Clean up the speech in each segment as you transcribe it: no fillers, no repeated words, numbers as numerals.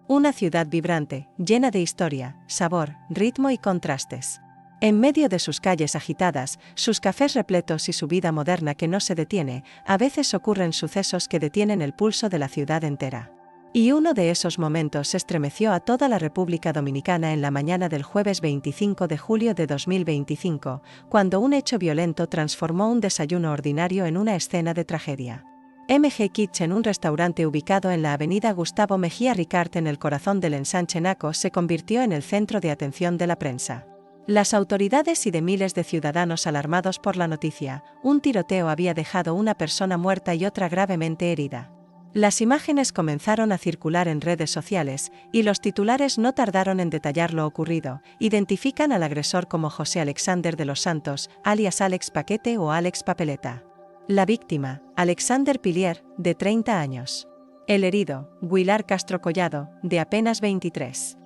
Una ciudad vibrante, llena de historia, sabor, ritmo y contrastes. En medio de sus calles agitadas, sus cafés repletos y su vida moderna que no se detiene, a veces ocurren sucesos que detienen el pulso de la ciudad entera. Y uno de esos momentos estremeció a toda la República Dominicana en la mañana del jueves 25 de julio de 2025, cuando un hecho violento transformó un desayuno ordinario en una escena de tragedia. MG Kitchen, un restaurante ubicado en la avenida Gustavo Mejía Ricart en el corazón del ensanche Naco, se convirtió en el centro de atención de la prensa. Las autoridades y de miles de ciudadanos alarmados por la noticia, un tiroteo había dejado una persona muerta y otra gravemente herida. Las imágenes comenzaron a circular en redes sociales, y los titulares no tardaron en detallar lo ocurrido. Identifican al agresor como José Alexander de los Santos, alias Alex Paquete o Alex Papeleta. La víctima, Alexander Pilier, de 30 años. El herido, Guilar Castro Collado, de apenas 23.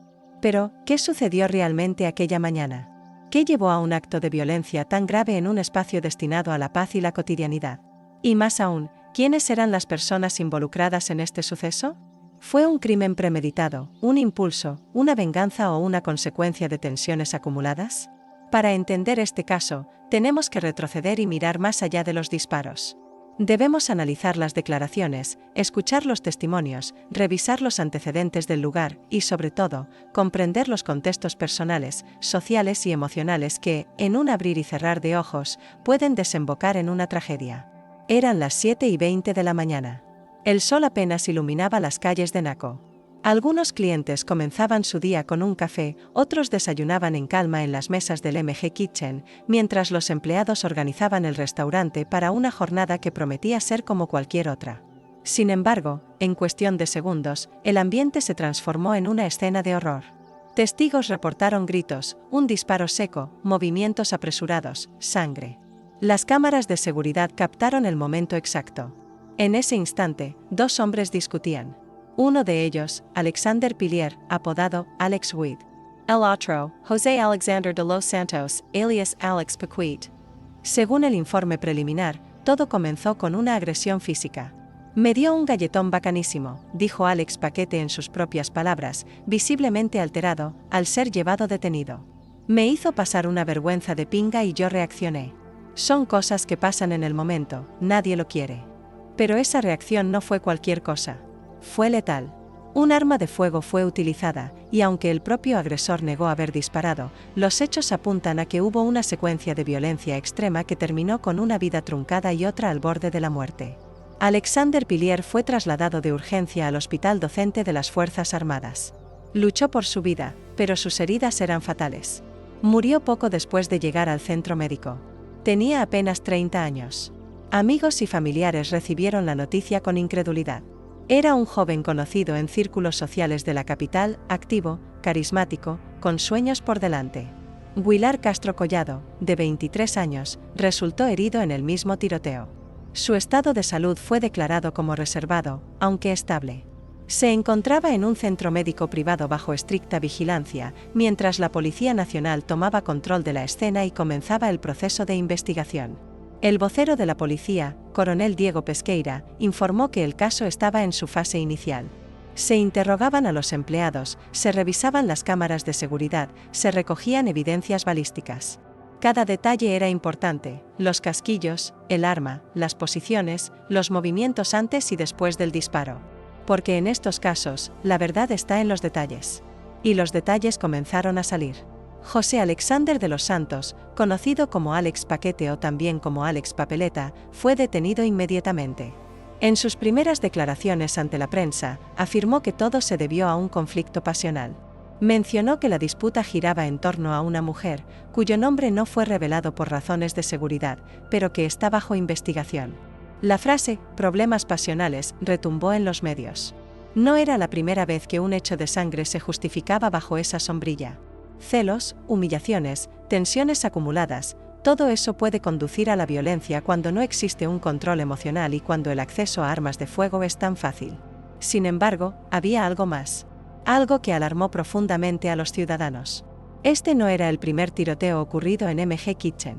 Pero, ¿qué sucedió realmente aquella mañana? ¿Qué llevó a un acto de violencia tan grave en un espacio destinado a la paz y la cotidianidad? Y más aún, ¿quiénes eran las personas involucradas en este suceso? ¿Fue un crimen premeditado, un impulso, una venganza o una consecuencia de tensiones acumuladas? Para entender este caso, tenemos que retroceder y mirar más allá de los disparos. Debemos analizar las declaraciones, escuchar los testimonios, revisar los antecedentes del lugar y, sobre todo, comprender los contextos personales, sociales y emocionales que, en un abrir y cerrar de ojos, pueden desembocar en una tragedia. Eran las 7:20 de la mañana. El sol apenas iluminaba las calles de Naco. Algunos clientes comenzaban su día con un café, otros desayunaban en calma en las mesas del MG Kitchen, mientras los empleados organizaban el restaurante para una jornada que prometía ser como cualquier otra. Sin embargo, en cuestión de segundos, el ambiente se transformó en una escena de horror. Testigos reportaron gritos, un disparo seco, movimientos apresurados, sangre. Las cámaras de seguridad captaron el momento exacto. En ese instante, dos hombres discutían. Uno de ellos, Alexander Pilier, apodado Alex Weed. El otro, José Alexander de los Santos, alias Alex Paquete. Según el informe preliminar, todo comenzó con una agresión física. Me dio un galletón bacanísimo, dijo Alex Paquete en sus propias palabras, visiblemente alterado, al ser llevado detenido. Me hizo pasar una vergüenza de pinga y yo reaccioné. Son cosas que pasan en el momento, nadie lo quiere. Pero esa reacción no fue cualquier cosa. Fue letal. Un arma de fuego fue utilizada, y aunque el propio agresor negó haber disparado, los hechos apuntan a que hubo una secuencia de violencia extrema que terminó con una vida truncada y otra al borde de la muerte. Alexander Pilier fue trasladado de urgencia al Hospital Docente de las Fuerzas Armadas. Luchó por su vida, pero sus heridas eran fatales. Murió poco después de llegar al centro médico. Tenía apenas 30 años. Amigos y familiares recibieron la noticia con incredulidad. Era un joven conocido en círculos sociales de la capital, activo, carismático, con sueños por delante. Guilar Castro Collado, de 23 años, resultó herido en el mismo tiroteo. Su estado de salud fue declarado como reservado, aunque estable. Se encontraba en un centro médico privado bajo estricta vigilancia, mientras la Policía Nacional tomaba control de la escena y comenzaba el proceso de investigación. El vocero de la policía, coronel Diego Pesqueira, informó que el caso estaba en su fase inicial. Se interrogaban a los empleados, se revisaban las cámaras de seguridad, se recogían evidencias balísticas. Cada detalle era importante: los casquillos, el arma, las posiciones, los movimientos antes y después del disparo. Porque en estos casos, la verdad está en los detalles. Y los detalles comenzaron a salir. José Alexander de los Santos, conocido como Alex Paquete o también como Alex Papeleta, fue detenido inmediatamente. En sus primeras declaraciones ante la prensa, afirmó que todo se debió a un conflicto pasional. Mencionó que la disputa giraba en torno a una mujer, cuyo nombre no fue revelado por razones de seguridad, pero que está bajo investigación. La frase, problemas pasionales, retumbó en los medios. No era la primera vez que un hecho de sangre se justificaba bajo esa sombrilla. Celos, humillaciones, tensiones acumuladas, todo eso puede conducir a la violencia cuando no existe un control emocional y cuando el acceso a armas de fuego es tan fácil. Sin embargo, había algo más. Algo que alarmó profundamente a los ciudadanos. Este no era el primer tiroteo ocurrido en MG Kitchen.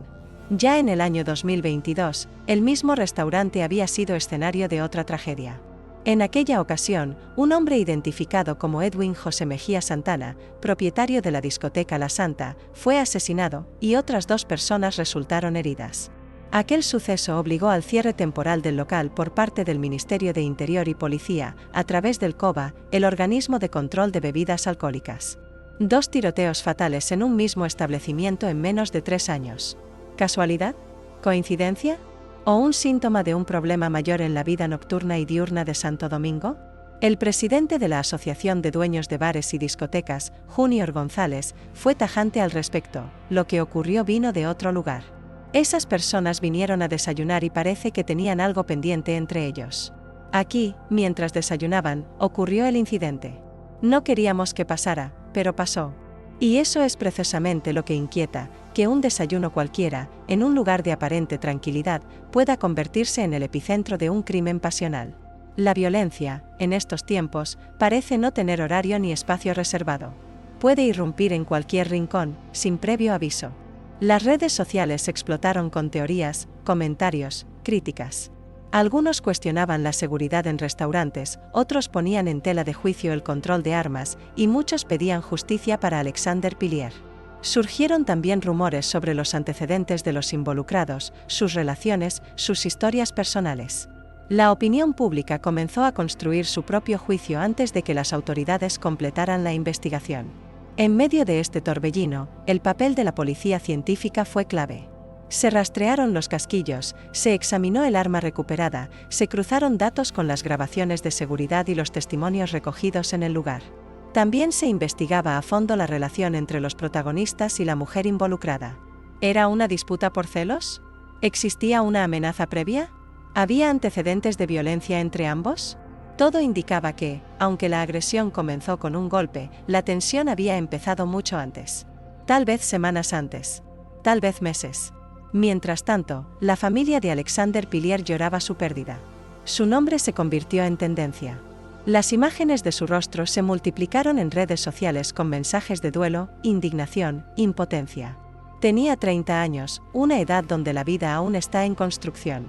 Ya en el año 2022, el mismo restaurante había sido escenario de otra tragedia. En aquella ocasión, un hombre identificado como Edwin José Mejía Santana, propietario de la discoteca La Santa, fue asesinado y otras 2 personas resultaron heridas. Aquel suceso obligó al cierre temporal del local por parte del Ministerio de Interior y Policía, a través del COBA, el organismo de control de bebidas alcohólicas. 2 tiroteos fatales en un mismo establecimiento en menos de 3 años. ¿Casualidad? ¿Coincidencia? ¿O un síntoma de un problema mayor en la vida nocturna y diurna de Santo Domingo? El presidente de la Asociación de Dueños de Bares y Discotecas, Junior González, fue tajante al respecto: lo que ocurrió vino de otro lugar. Esas personas vinieron a desayunar y parece que tenían algo pendiente entre ellos. Aquí, mientras desayunaban, ocurrió el incidente. No queríamos que pasara, pero pasó. Y eso es precisamente lo que inquieta, que un desayuno cualquiera, en un lugar de aparente tranquilidad, pueda convertirse en el epicentro de un crimen pasional. La violencia, en estos tiempos, parece no tener horario ni espacio reservado. Puede irrumpir en cualquier rincón, sin previo aviso. Las redes sociales explotaron con teorías, comentarios, críticas. Algunos cuestionaban la seguridad en restaurantes, otros ponían en tela de juicio el control de armas, y muchos pedían justicia para Alexander Pilier. Surgieron también rumores sobre los antecedentes de los involucrados, sus relaciones, sus historias personales. La opinión pública comenzó a construir su propio juicio antes de que las autoridades completaran la investigación. En medio de este torbellino, el papel de la policía científica fue clave. Se rastrearon los casquillos, se examinó el arma recuperada, se cruzaron datos con las grabaciones de seguridad y los testimonios recogidos en el lugar. También se investigaba a fondo la relación entre los protagonistas y la mujer involucrada. ¿Era una disputa por celos? ¿Existía una amenaza previa? ¿Había antecedentes de violencia entre ambos? Todo indicaba que, aunque la agresión comenzó con un golpe, la tensión había empezado mucho antes. Tal vez semanas antes. Tal vez meses. Mientras tanto, la familia de Alexander Pilier lloraba su pérdida. Su nombre se convirtió en tendencia. Las imágenes de su rostro se multiplicaron en redes sociales con mensajes de duelo, indignación, impotencia. Tenía 30 años, una edad donde la vida aún está en construcción.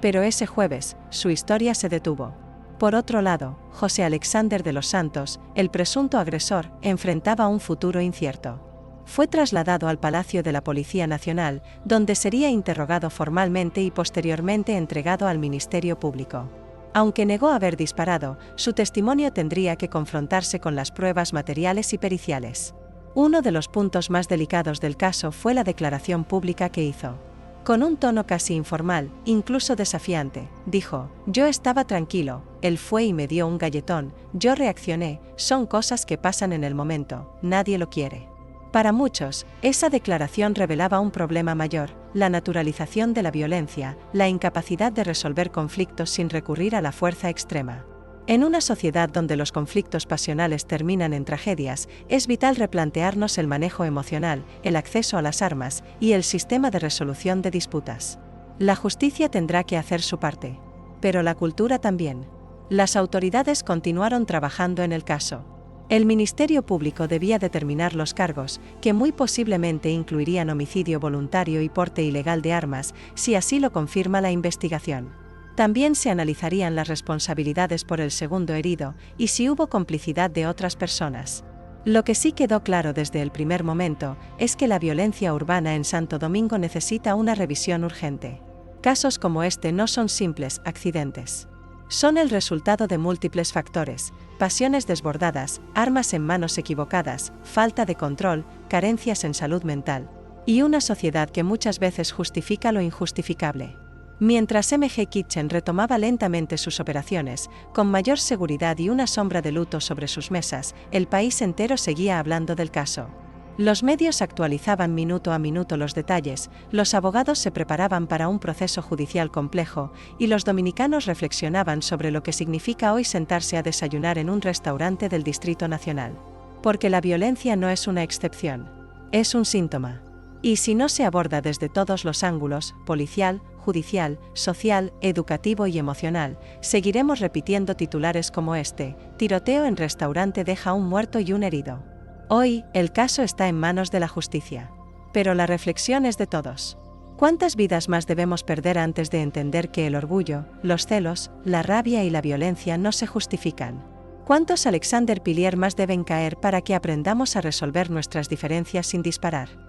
Pero ese jueves, su historia se detuvo. Por otro lado, José Alexander de los Santos, el presunto agresor, enfrentaba un futuro incierto. Fue trasladado al Palacio de la Policía Nacional, donde sería interrogado formalmente y posteriormente entregado al Ministerio Público. Aunque negó haber disparado, su testimonio tendría que confrontarse con las pruebas materiales y periciales. Uno de los puntos más delicados del caso fue la declaración pública que hizo. Con un tono casi informal, incluso desafiante, dijo: «Yo estaba tranquilo, él fue y me dio un galletón, yo reaccioné, son cosas que pasan en el momento, nadie lo quiere». Para muchos, esa declaración revelaba un problema mayor: la naturalización de la violencia, la incapacidad de resolver conflictos sin recurrir a la fuerza extrema. En una sociedad donde los conflictos pasionales terminan en tragedias, es vital replantearnos el manejo emocional, el acceso a las armas y el sistema de resolución de disputas. La justicia tendrá que hacer su parte. Pero la cultura también. Las autoridades continuaron trabajando en el caso. El Ministerio Público debía determinar los cargos, que muy posiblemente incluirían homicidio voluntario y porte ilegal de armas, si así lo confirma la investigación. También se analizarían las responsabilidades por el segundo herido, y si hubo complicidad de otras personas. Lo que sí quedó claro desde el primer momento, es que la violencia urbana en Santo Domingo necesita una revisión urgente. Casos como este no son simples accidentes. Son el resultado de múltiples factores: pasiones desbordadas, armas en manos equivocadas, falta de control, carencias en salud mental, y una sociedad que muchas veces justifica lo injustificable. Mientras MG Kitchen retomaba lentamente sus operaciones, con mayor seguridad y una sombra de luto sobre sus mesas, el país entero seguía hablando del caso. Los medios actualizaban minuto a minuto los detalles, los abogados se preparaban para un proceso judicial complejo, y los dominicanos reflexionaban sobre lo que significa hoy sentarse a desayunar en un restaurante del Distrito Nacional. Porque la violencia no es una excepción, es un síntoma. Y si no se aborda desde todos los ángulos, policial, judicial, social, educativo y emocional, seguiremos repitiendo titulares como este: tiroteo en restaurante deja un muerto y un herido. Hoy, el caso está en manos de la justicia. Pero la reflexión es de todos. ¿Cuántas vidas más debemos perder antes de entender que el orgullo, los celos, la rabia y la violencia no se justifican? ¿Cuántos Alexander Pilier más deben caer para que aprendamos a resolver nuestras diferencias sin disparar?